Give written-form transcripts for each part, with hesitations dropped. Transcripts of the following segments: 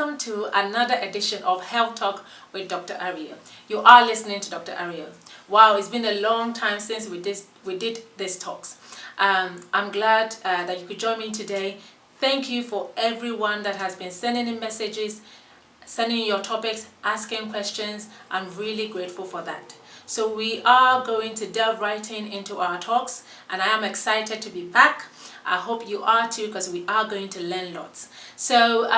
welcome to another edition of Health Talk with Dr. Ario. You are listening to Dr. Ario. Wow, it's been a long time since we did these talks. I'm glad that you could join me today. Thank you for everyone that has been sending in messages, sending in your topics, asking questions. I'm really grateful for that. So we are going to delve right into our talks, and I am excited to be back. I hope you are too, because we are going to learn lots. So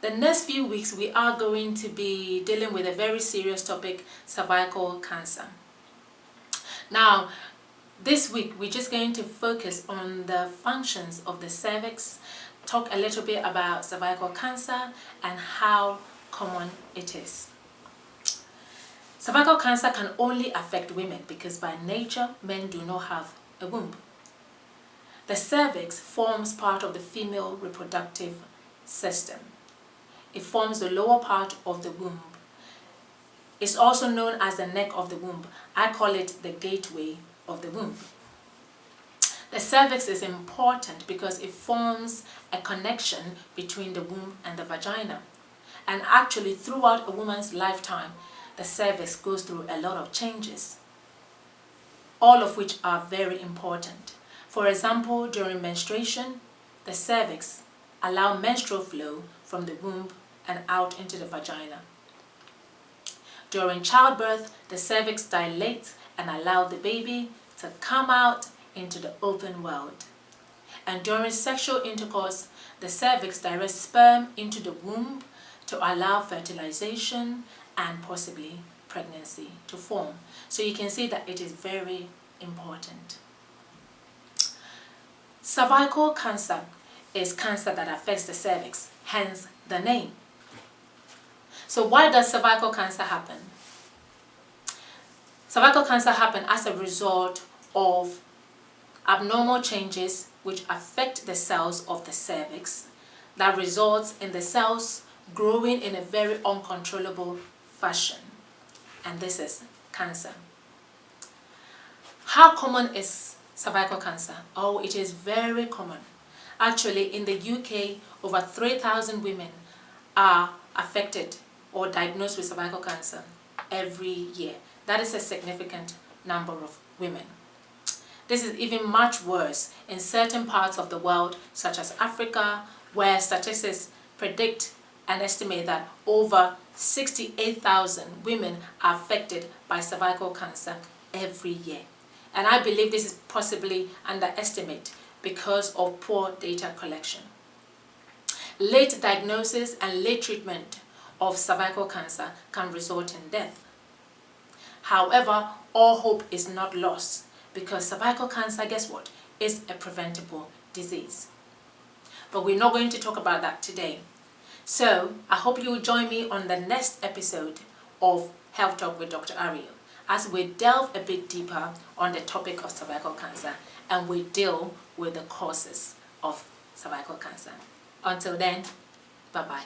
the next few weeks we are going to be dealing with a very serious topic, cervical cancer. Now, this week we're just going to focus on the functions of the cervix, talk a little bit about cervical cancer and how common it is. Cervical cancer can only affect women because by nature men do not have a womb. The cervix forms part of the female reproductive system. It forms the lower part of the womb. It's also known as the neck of the womb. I call it the gateway of the womb. The cervix is important because it forms a connection between the womb and the vagina. And actually, throughout a woman's lifetime, the cervix goes through a lot of changes, all of which are very important. For example, during menstruation, the cervix allows menstrual flow from the womb and out into the vagina. During childbirth, the cervix dilates and allows the baby to come out into the open world. And during sexual intercourse, the cervix directs sperm into the womb to allow fertilization and possibly pregnancy to form. So you can see that it is very important. Cervical cancer is cancer that affects the cervix, hence the name. So why does cervical cancer happen? Cervical cancer happens as a result of abnormal changes which affect the cells of the cervix that results in the cells growing in a very uncontrollable fashion. And this is cancer. How common is cervical cancer? Oh, it is very common. Actually, in the UK, over 3,000 women are affected or diagnosed with cervical cancer every year. That is a significant number of women. This is even much worse in certain parts of the world, such as Africa, where statistics predict and estimate that over 68,000 women are affected by cervical cancer every year. And I believe this is possibly underestimated because of poor data collection. Late diagnosis and late treatment of cervical cancer can result in death. However, all hope is not lost because cervical cancer, guess what, is a preventable disease. But we're not going to talk about that today. So I hope you will join me on the next episode of Health Talk with Dr. Ario as we delve a bit deeper on the topic of cervical cancer and we deal with the causes of cervical cancer. Until then, bye-bye.